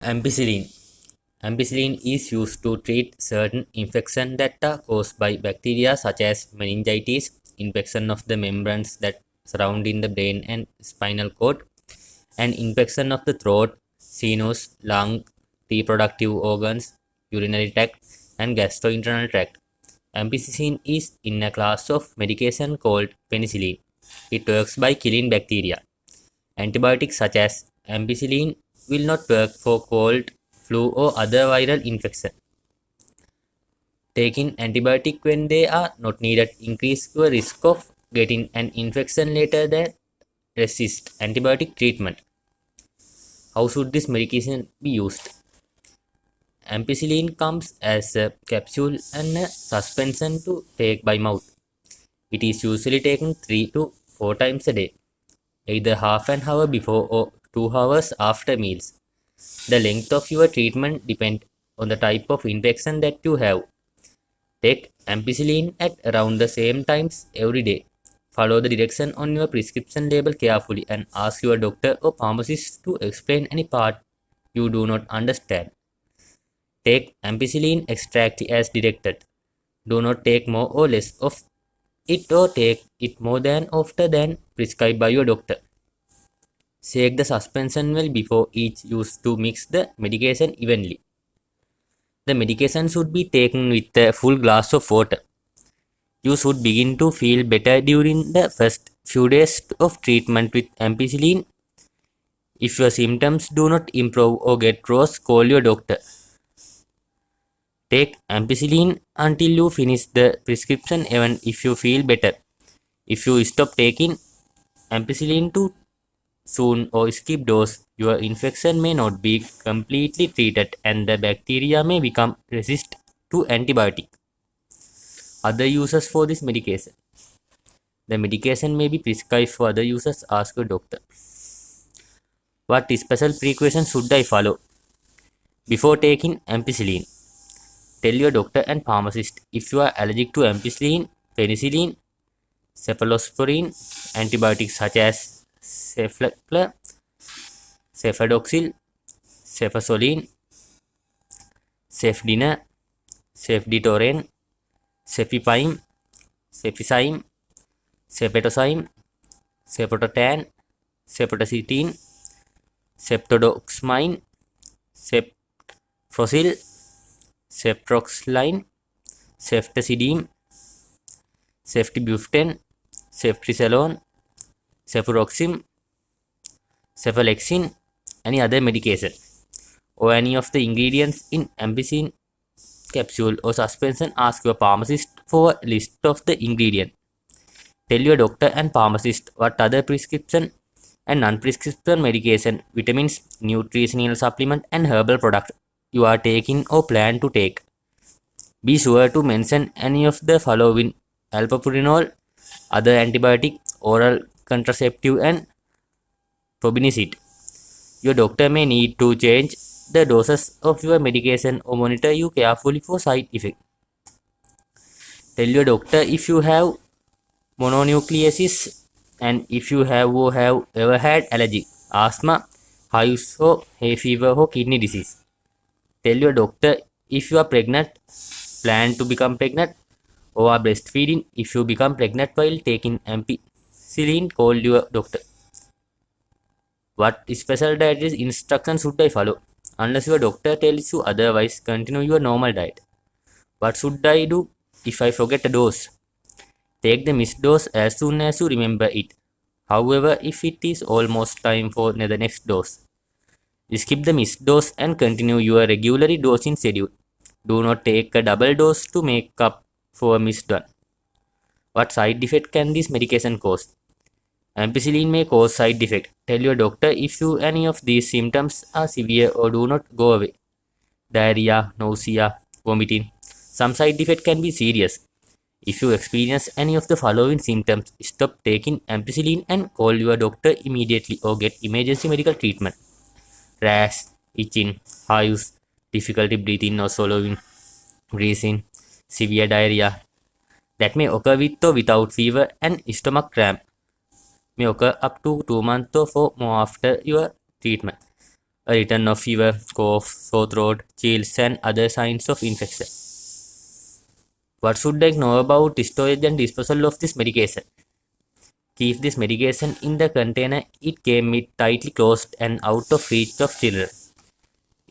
Ampicillin. Ampicillin is used to treat certain infections that are caused by bacteria such as meningitis, infection of the membranes that surround in the brain and spinal cord, and infection of the throat, sinus, lung, reproductive organs, urinary tract, and gastrointestinal tract. Ampicillin is in a class of medication called penicillin. It works by killing bacteria. Antibiotics such as ampicillin will not work for cold, flu, or other viral infection. Taking antibiotic when they are not needed increase your risk of getting an infection later than resist antibiotic treatment. How should this medication be used? Ampicillin comes as a capsule and a suspension to take by mouth. It is usually taken 3 to 4 times a day, either half an hour before or 2 hours after meals. The length of your treatment depends on the type of infection that you have. Take ampicillin at around the same times every day. Follow the direction on your prescription label carefully and ask your doctor or pharmacist to explain any part you do not understand. Take ampicillin extract as directed. Do not take more or less of it or take it more than often than prescribed by your doctor. Shake the suspension well before each use to mix the medication evenly. The medication should be taken with a full glass of water. You should begin to feel better during the first few days of treatment with ampicillin. If your symptoms do not improve or get worse, call your doctor. Take ampicillin until you finish the prescription even if you feel better. If you stop taking ampicillin too soon or skip dose, your infection may not be completely treated and the bacteria may become resistant to antibiotic. Other uses for this medication. The medication may be prescribed for other uses. Ask your doctor. What special precautions should I follow before taking ampicillin? Tell your doctor and pharmacist if you are allergic to ampicillin, penicillin, cephalosporin, antibiotics such as cefaclor, cefadoxil, cefazolin, cefdina, cefditoren, cefipime, cefixime, cefetosime, cefototan, cefotacitin, ceftodoximine, cefprozil, ceftroxline, ceftazidime, ceftibuften, ceftriaxone, cefuroxime, cephalexin, any other medication, or any of the ingredients in ampicillin capsule or suspension. Ask your pharmacist for a list of the ingredients. Tell your doctor and pharmacist what other prescription and non-prescription medication, vitamins, nutritional supplement, and herbal products you are taking or plan to take. Be sure to mention any of the following: albupurinol, other antibiotic, oral contraceptive, and probenecid. Your doctor may need to change the doses of your medication or monitor you carefully for side effects. Tell your doctor if you have mononucleosis and if you have or have ever had allergy, asthma, hives or hay fever or kidney disease. Tell your doctor if you are pregnant, plan to become pregnant, or are breastfeeding. If you become pregnant while taking ampicillin, call your doctor. What special dietary instructions should I follow? Unless your doctor tells you otherwise, continue your normal diet. What should I do if I forget a dose? Take the missed dose as soon as you remember it. However, if it is almost time for the next dose, skip the missed dose and continue your regularly dosing schedule. Do not take a double dose to make up for a missed one. What side effect can this medication cause? Ampicillin may cause side effect. Tell your doctor if any of these symptoms are severe or do not go away. Diarrhea, nausea, vomiting. Some side effect can be serious. If you experience any of the following symptoms, stop taking ampicillin and call your doctor immediately or get emergency medical treatment. Rash, itching, hives, difficulty breathing or swallowing, wheezing, severe diarrhea that may occur with or without fever, and stomach cramp may occur up to 2 months or more after your treatment. a return of fever, cough, sore throat, chills, and other signs of infection. What should I know about storage and disposal of this medication? Keep this medication in the container it came with tightly closed and out of reach of children.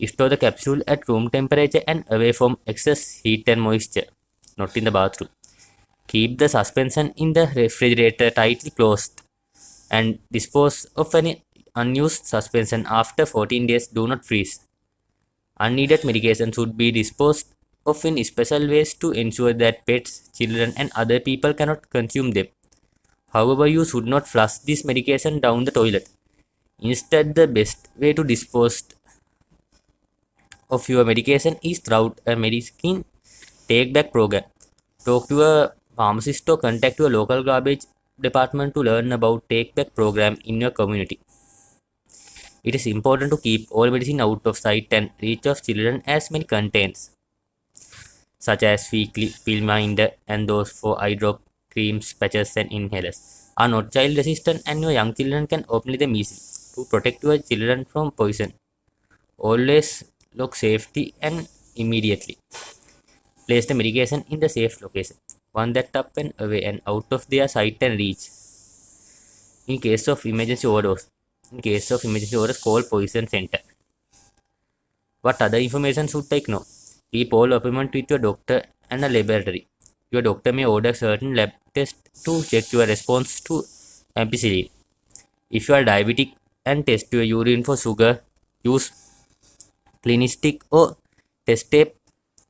Store the capsule at room temperature and away from excess heat and moisture, not in the bathroom. Keep the suspension in the refrigerator tightly closed and dispose of any unused suspension after 14 days. Do not freeze. Unneeded medication should be disposed of in special ways to ensure that pets, children, and other people cannot consume them. However, you should not flush this medication down the toilet. Instead, the best way to dispose of your medication is through a medicine take back program. Talk to a pharmacist or contact your local garbage department to learn about take back program in your community. It is important to keep all medicine out of sight and reach of children as many contents, such as weekly Pilminder and those for eye drop, creams, patches, and inhalers, are not child resistant and your young children can open them easily. To protect your children from poison, always lock safety and immediately place the medication in the safe location, one that up and away and out of their sight and reach. In case of emergency orders, call poison center. What other information should I know? Keep all appointment with your doctor and a laboratory. Your doctor may order certain lab tests to check your response to ampicillin. If you are diabetic and test your urine for sugar, use clinistic or test tape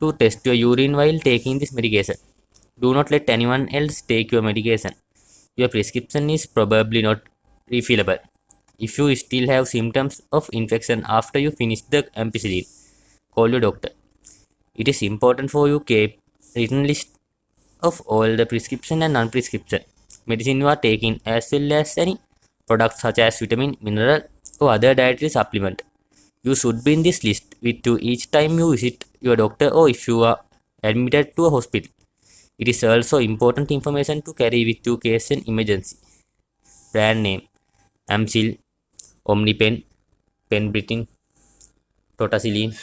to test your urine while taking this medication. Do not let anyone else take your medication. Your prescription is probably not refillable. If you still have symptoms of infection after you finish the ampicillin, call your doctor. It is important for you to keep written list of all the prescription and non-prescription medicine you are taking, as well as any products such as vitamin, mineral, or other dietary supplement. You should be in this list with you each time you visit your doctor or if you are admitted to a hospital. It is also important information to carry with you case an emergency. Brand name: Amsil, Omnipen, Penbritin, Totacillin,